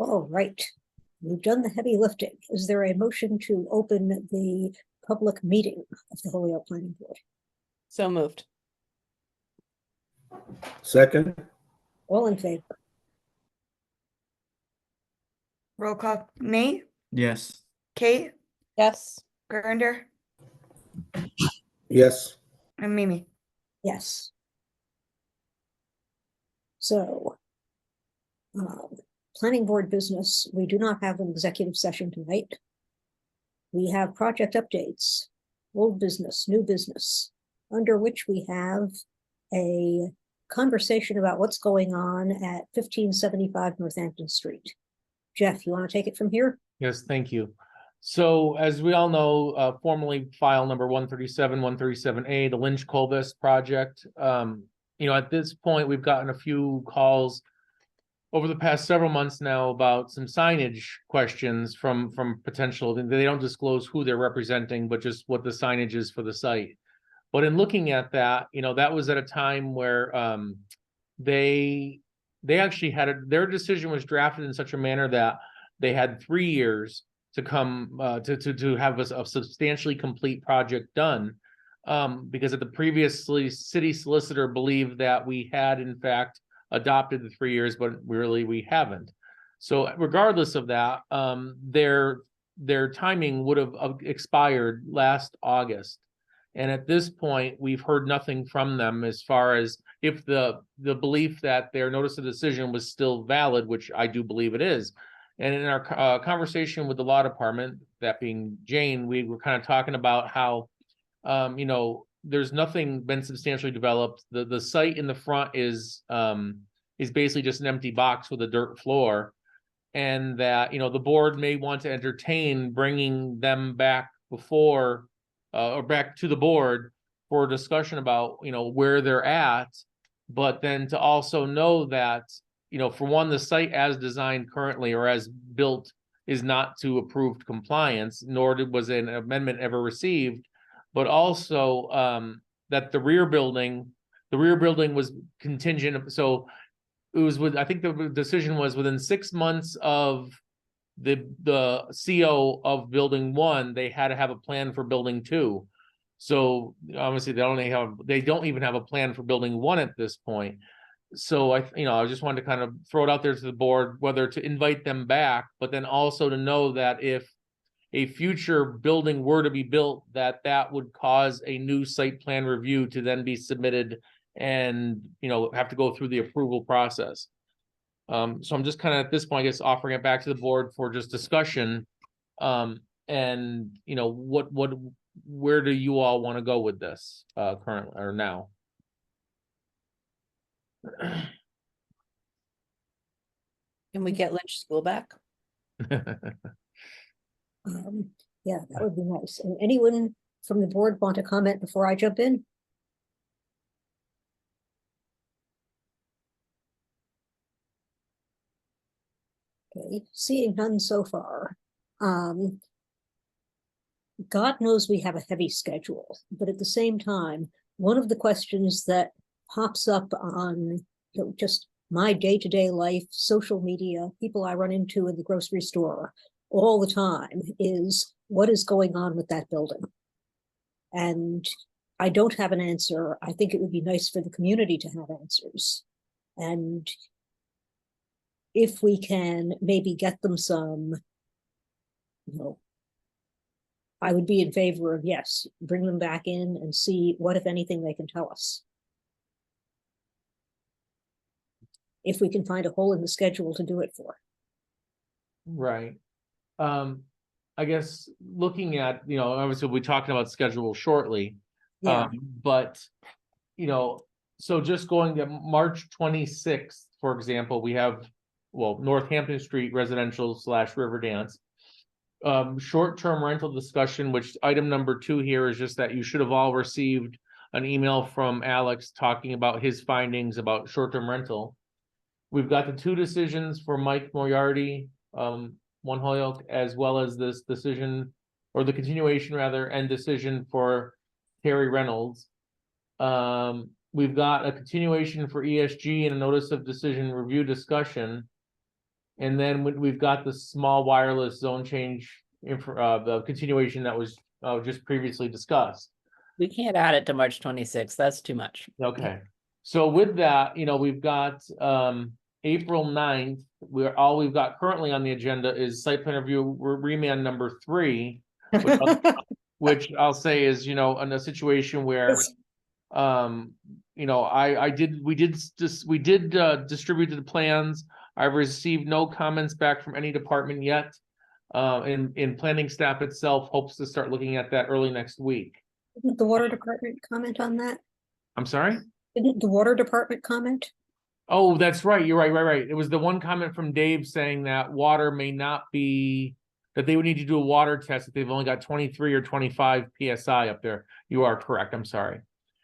All right, we've done the heavy lifting. Is there a motion to open the public meeting of the Holyoke Planning Board? So moved. Second, All in favor? Roll call, Nate, Yes. Kate, Yes. Gurinder, yes. and Mimi. Yes. So, planning board business, we do not have an executive session tonight. We have project updates, old business, new business, under which we have a conversation about what's going on at 1575 Northampton Street. Jeff, you want to take it from here? Yes, thank you. So as we all know, formally file number 137, 137A, the Lynch Colvis project. At this point, we've gotten a few calls over the past several months now about some signage questions from potential. They don't disclose who they're representing, but just what the signage is for the site. But in looking at that, that was at a time where they actually had their decision was drafted in such a manner that they had 3 years to come to have a substantially complete project done, because at the previous city solicitor believed that we had in fact adopted the 3 years, but really we haven't. So regardless of that, their timing would have expired last August. And at this point, we've heard nothing from them as far as if the belief that their notice of decision was still valid, which I do believe it is. And in our conversation with the law department, that being Jane, we were kind of talking about how, there's nothing been substantially developed. The site in the front is basically just an empty box with a dirt floor, and that the board may want to entertain bringing them back before. Or back to the board for a discussion about, where they're at, but then to also know that, for one, the site as designed currently or as built is not to approved compliance, nor was an amendment ever received, but also that the rear building was contingent. So it was I think the decision was within 6 months of the CO of building 1, they had to have a plan for building 2. So obviously they don't even have a plan for building 1 at this point. So I just wanted to kind of throw it out there to the board, whether to invite them back, but then also to know that if a future building were to be built, that would cause a new site plan review to then be submitted and, have to go through the approval process. So I'm just kind of at this point, I guess, offering it back to the board for just discussion. And where do you all want to go with this currently or now? Can we get Lynch School back? Yeah, that would be nice. And anyone from the board want to comment before I jump in? Okay, seeing none so far. God knows we have a heavy schedule, but at the same time, one of the questions that pops up on just my day-to-day life, social media, people I run into in the grocery store all the time is what is going on with that building? And I don't have an answer. I think it would be nice for the community to have answers. And if we can maybe get them some, I would be in favor of, yes, bring them back in and see what, if anything, they can tell us. If we can find a hole in the schedule to do it for. Right. I guess looking at, obviously we'll be talking about schedule shortly. Yeah. But, so just going to March 26th, for example, we have, Northampton Street residential / Riverdance. Short-term rental discussion, which item number 2 here is just that you should have all received an email from Alex talking about his findings about short-term rental. We've got the 2 decisions for Mike Moriarty, 1 Holyoke, as well as this decision, or the continuation rather, and decision for Terry Reynolds. We've got a continuation for ESG and a notice of decision review discussion. And then we've got the small wireless zone change, the continuation that was just previously discussed. We can't add it to March 26th. That's too much. Okay, so with that, we've got April 9th, all we've got currently on the agenda is site plan review remand number 3. Which I'll say is, in a situation where we did distribute the plans. I've received no comments back from any department yet. And planning staff itself hopes to start looking at that early next week. Didn't the water department comment on that? I'm sorry? Didn't the water department comment? Oh, that's right. You're right. It was the one comment from Dave saying that water may not be, that they would need to do a water test if they've only got 23 or 25 PSI up there. You are correct. I'm sorry.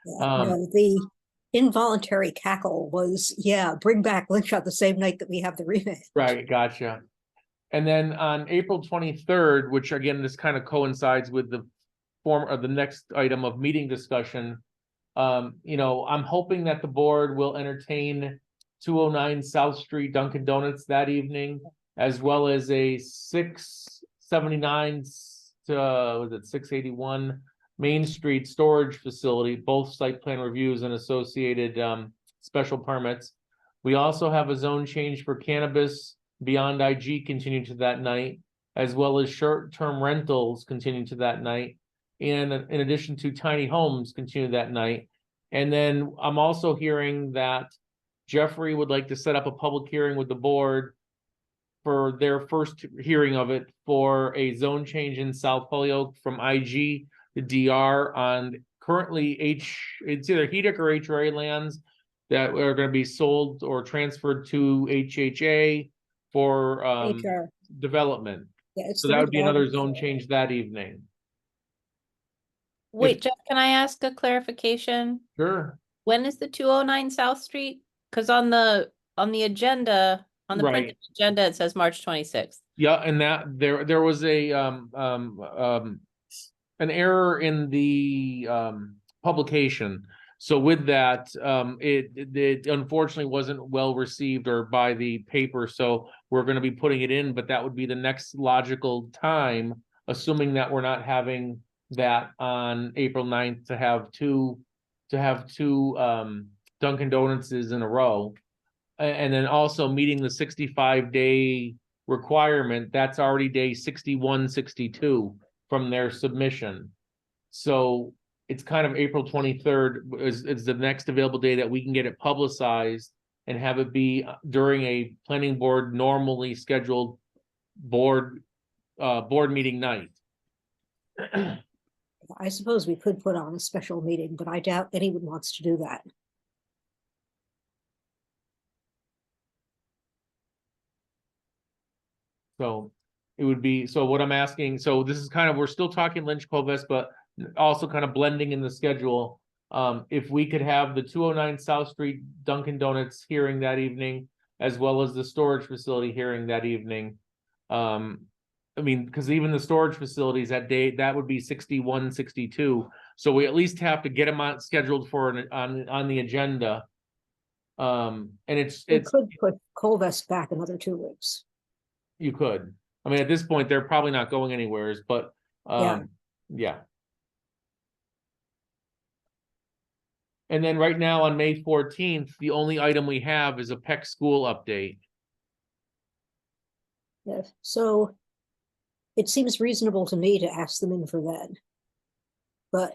Yeah, no, the involuntary cackle was, bring back Lynch on the same night that we have the remake. Right, gotcha. And then on April 23rd, which again, this kind of coincides with the form of the next item of meeting discussion. I'm hoping that the board will entertain 209 South Street Dunkin' Donuts that evening, as well as a 679 was it 681 Main Street storage facility, both site plan reviews and associated special permits. We also have a zone change for cannabis beyond IG continuing to that night, as well as short-term rentals continuing to that night. And in addition to tiny homes continue that night. And then I'm also hearing that Jeffrey would like to set up a public hearing with the board for their first hearing of it for a zone change in South Holyoke from IG to DR on currently it's either HEDIC or HRA lands that are going to be sold or transferred to HHA for HR. development. Yeah, it's So the that would be another redevelopment. zone change that evening. Wait, Jeff, can I ask a clarification? Sure. When is the 209 South Street? Because on the agenda, on the Right. printed agenda, it says March 26th. Yeah, and that there was a an error in the publication. So with that, it unfortunately wasn't well received or by the paper. So we're going to be putting it in, but that would be the next logical time, assuming that we're not having that on April 9th to have two Dunkin' Donuts in a row. And then also meeting the 65-day requirement, that's already day 61, 62 from their submission. So it's kind of April 23rd is the next available day that we can get it publicized and have it be during a planning board normally scheduled board meeting night. I suppose we could put on a special meeting, but I doubt anyone wants to do that. So it would be, so what I'm asking, so this is kind of, we're still talking Lynch Covest, but also kind of blending in the schedule. If we could have the 209 South Street Dunkin' Donuts hearing that evening, as well as the storage facility hearing that evening. I mean, because even the storage facilities that day, that would be 61, 62. So we at least have to get them on scheduled for on the agenda. And We could put Colvest back another 2 weeks. You could. I mean, at this point, they're probably not going anywhere, but yeah. And then right now on May 14th, the only item we have is a PEC school update. Yes, so it seems reasonable to me to ask them in for that. But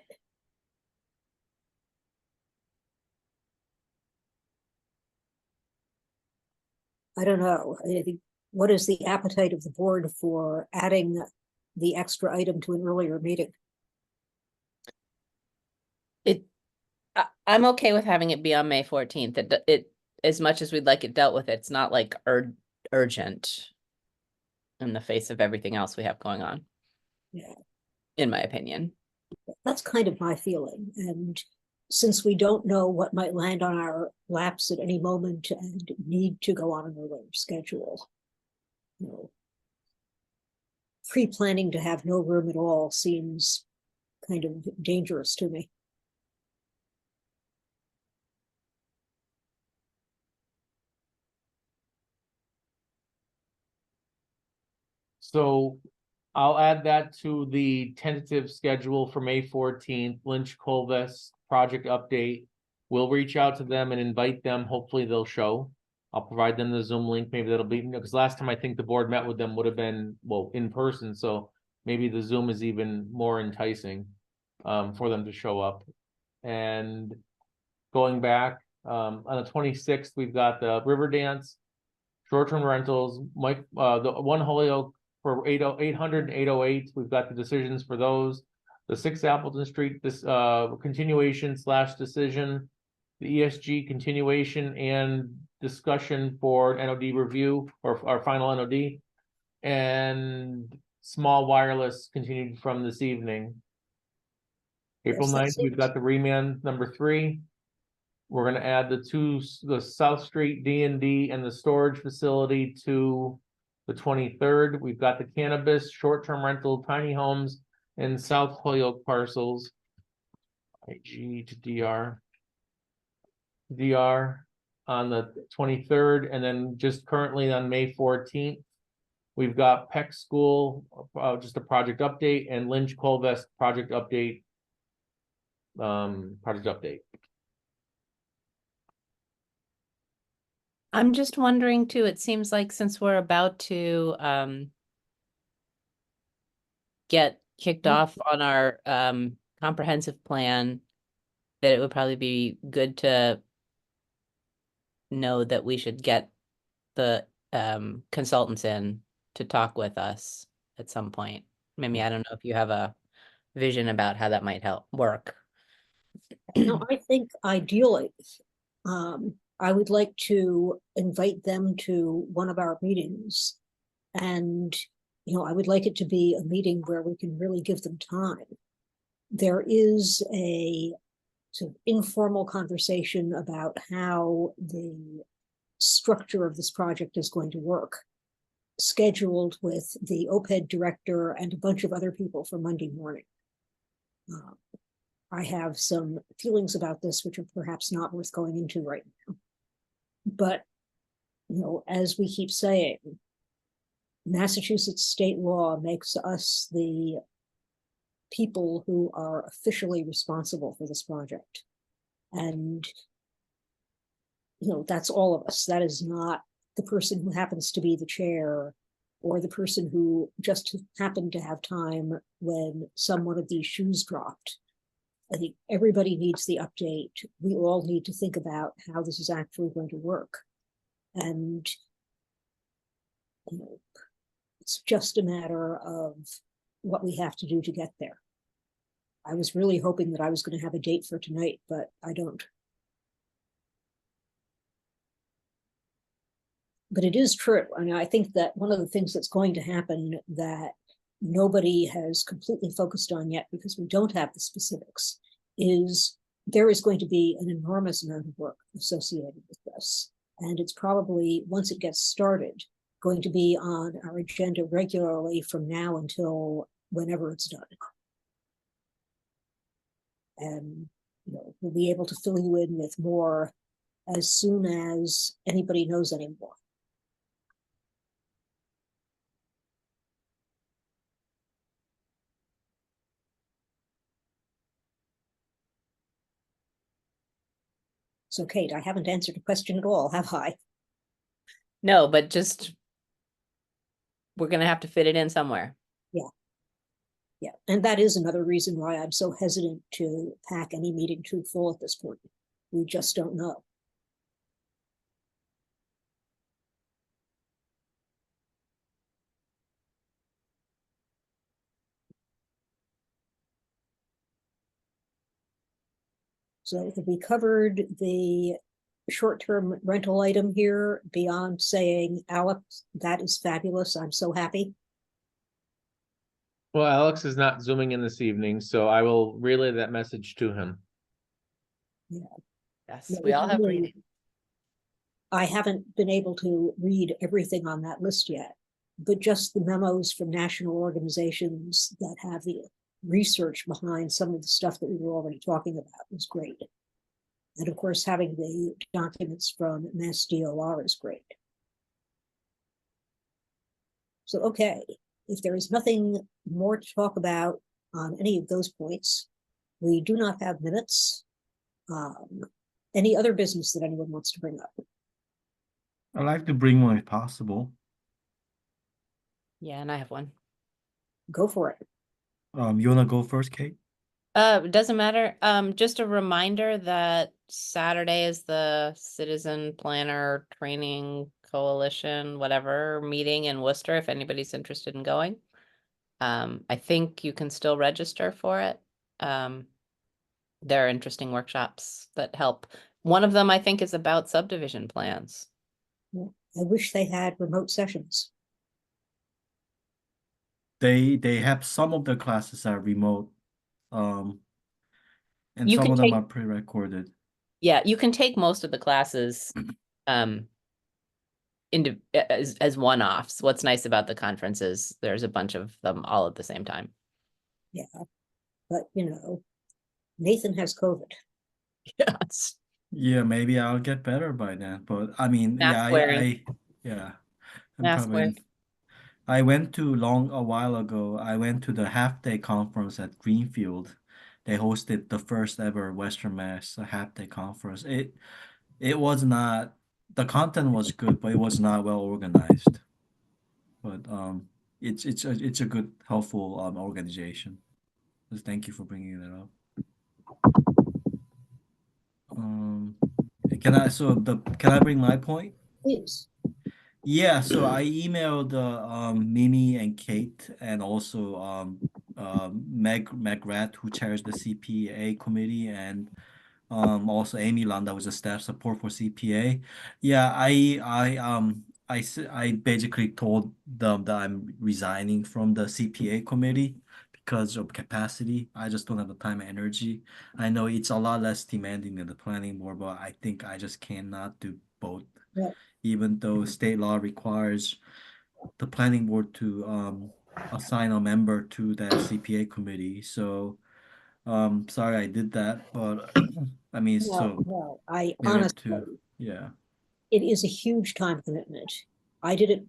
I don't know. I think, what is the appetite of the board for adding the extra item to an earlier meeting? I'm okay with having it be on May 14th. It as much as we'd like it dealt with, it's not like urgent in the face of everything else we have going on. Yeah. In my opinion. That's kind of my feeling. And since we don't know what might land on our laps at any moment and need to go on an earlier schedule, pre-planning to have no room at all seems kind of dangerous to me. So I'll add that to the tentative schedule for May 14th, Lynch Colvest project update. We'll reach out to them and invite them. Hopefully they'll show. I'll provide them the Zoom link. Maybe that'll be, because last time I think the board met with them would have been, well, in person. So maybe the Zoom is even more enticing for them to show up. And going back, on the 26th, we've got the River Dance, short-term rentals, Mike, the One Holyoke for 800 and 808. We've got the decisions for those. The 6 Appleton Street, this continuation / decision, the ESG continuation and discussion for NOD review or our final NOD, and small wireless continued from this evening. April Yes, 9th, that's we've it. got the remand number 3. We're gonna add the South Street D&D and the storage facility to the 23rd. We've got the cannabis, short-term rental, tiny homes, and South Holyoke parcels. IG to DR. DR on the 23rd, and then just currently on May 14th. We've got Peck School, just a project update, and Lynch Colvest project update. Project update. I'm just wondering too, it seems like since we're about to get kicked off on our comprehensive plan, that it would probably be good to know that we should get the consultants in to talk with us at some point. Maybe, I don't know if you have a vision about how that might help work. No, I think ideally, I would like to invite them to one of our meetings. And, I would like it to be a meeting where we can really give them time. There is a sort of informal conversation about how the structure of this project is going to work, scheduled with the OPED director and a bunch of other people for Monday morning. I have some feelings about this, which are perhaps not worth going into right now. But, as we keep saying, Massachusetts state law makes us the people who are officially responsible for this project. And, that's all of us. That is not the person who happens to be the chair or the person who just happened to have time when some one of these shoes dropped. I think everybody needs the update. We all need to think about how this is actually going to work. And it's just a matter of what we have to do to get there. I was really hoping that I was going to have a date for tonight, but I don't. But it is true. I mean, I think that one of the things that's going to happen that nobody has completely focused on yet, because we don't have the specifics, is there is going to be an enormous amount of work associated with this. And it's probably, once it gets started, going to be on our agenda regularly from now until whenever it's done. And, we'll be able to fill you in with more as soon as anybody knows anymore. So Kate, I haven't answered a question at all, have I? No, but just, we're gonna have to fit it in somewhere. Yeah, and that is another reason why I'm so hesitant to pack any meeting too full at this point. We just don't know. So have we covered the short-term rental item here beyond saying, Alex, that is fabulous, I'm so happy? Well, Alex is not zooming in this evening, so I will relay that message to him. Yes, Yeah, we all have really- reading. I haven't been able to read everything on that list yet, but just the memos from national organizations that have the research behind some of the stuff that we were already talking about was great. And of course, having the documents from Mass DOR is great. So, okay, if there is nothing more to talk about on any of those points, we do not have minutes. Any other business that anyone wants to bring up? I like to bring one if possible. Yeah, and I have one. Go for it. You wanna go first, Kate? It doesn't matter. Just a reminder that Saturday is the Citizen Planner Training Coalition, whatever, meeting in Worcester, if anybody's interested in going. I think you can still register for it. There are interesting workshops that help. One of them, I think, is about subdivision plans. I wish they had remote sessions. They have some of the classes are remote. And You some can of them take- are pre-recorded. Yeah, you can take most of the classes as one-offs. What's nice about the conference is there's a bunch of them all at the same time. Yeah, but Nathan has COVID. Yes. Yeah, maybe I'll get better by then. But I mean, Mask wearing. yeah. Mask wearing. I went to a while ago. I went to the half-day conference at Greenfield. They hosted the first ever Western Mass half-day conference. It was not, the content was good, but it was not well organized. But it's a good, helpful organization. So thank you for bringing that up. Can I bring my point? Please. Yeah, so I emailed Mimi and Kate and also Meg Rath, who chairs the CPA committee, and also Amy Landa, who's a staff support for CPA. Yeah, I basically told them that I'm resigning from the CPA committee because of capacity. I just don't have the time and energy. I know it's a lot less demanding than the planning board, but I think I just cannot do both. Yeah. Even though state law requires the planning board to assign a member to that CPA committee. So sorry I did that, but I mean, so No, I we have honestly, to, yeah. it is a huge time commitment. I did it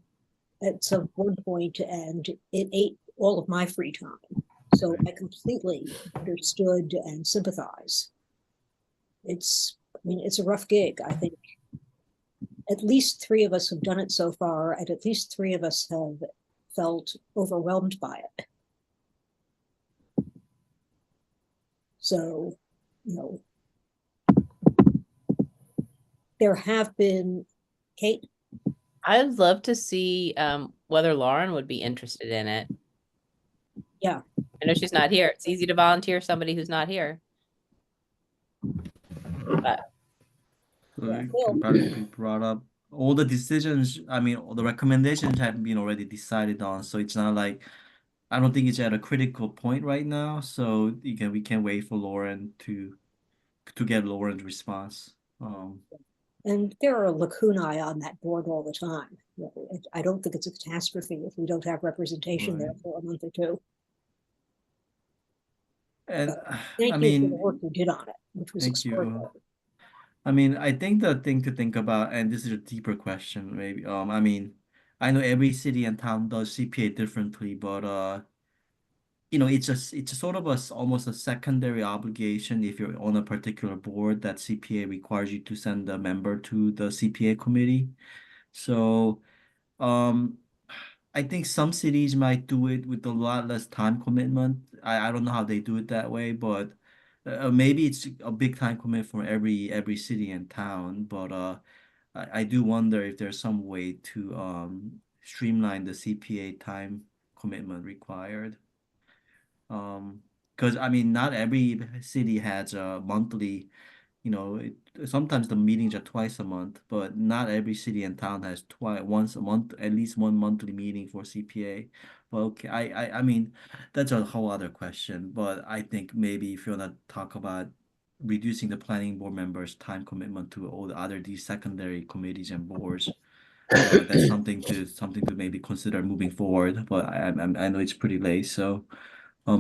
at some one point and it ate all of my free time. So I completely understood and sympathize. It's a rough gig. I think at least 3 of us have done it so far, and at least 3 of us have felt overwhelmed by it. So, there have been, Kate? I'd love to see whether Lauren would be interested in it. Yeah. I know she's not here. It's easy to volunteer somebody who's not here. But So Yeah, it well- can probably be brought up. All the decisions, I mean, all the recommendations have been already decided on, so it's not like, I don't think it's at a critical point right now, so we can wait for Lauren to get Lauren's response. And there are lacunae on that board all the time. I don't think it's a catastrophe if we don't have representation there Right. for a month or 2. And Thank I you for the mean, work you did on it, which was thank you. extraordinary. I mean, I think the thing to think about, and this is a deeper question, maybe. I mean, I know every city and town does CPA differently, but it's a sort of almost a secondary obligation if you're on a particular board that CPA requires you to send a member to the CPA committee. So, I think some cities might do it with a lot less time commitment. I don't know how they do it that way, but maybe it's a big time commitment for every city and town. But I do wonder if there's some way to streamline the CPA time commitment required. Because I mean, not every city has a monthly, sometimes the meetings are twice a month, but not every city and town has once a month, at least one monthly meeting for CPA. Well, okay, I mean, that's a whole other question, but I think maybe if you want to talk about reducing the planning board members' time commitment to all the other these secondary committees and boards, that's something to maybe consider moving forward. But I know it's pretty late, so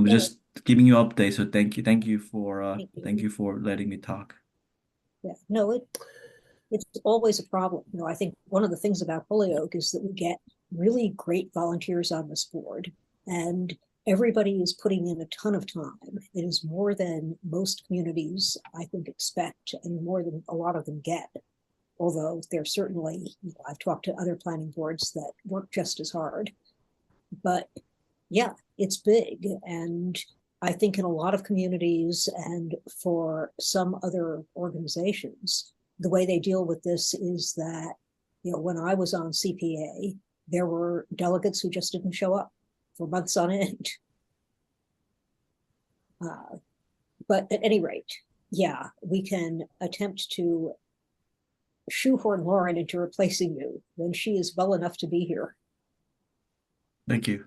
just giving you updates. So thank you for Thank you. letting me talk. Yeah, no, it's always a problem. I think one of the things about Holyoke is that we get really great volunteers on this board, and everybody is putting in a ton of time. It is more than most communities, I think, expect, and more than a lot of them get. Although there's certainly, I've talked to other planning boards that work just as hard. But yeah, it's big. And I think in a lot of communities and for some other organizations, the way they deal with this is that, when I was on CPA, there were delegates who just didn't show up for months on end. But at any rate, yeah, we can attempt to shoehorn Lauren into replacing you when she is well enough to be here. Thank you.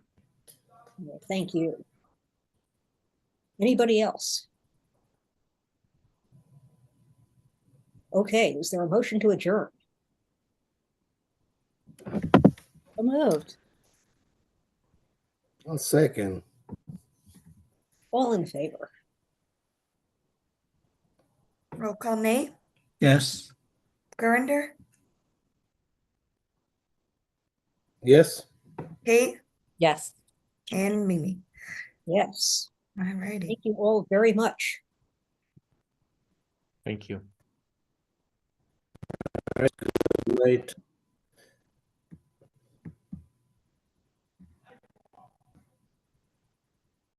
Thank you. Anybody else? Okay, is there a motion to adjourn? So moved. I'll second. All in favor? Roll call, Nate, Yes. Gurinder, Yes. Kate, Yes. and Mimi. Yes. All righty. Thank you all very much. Thank you. Late.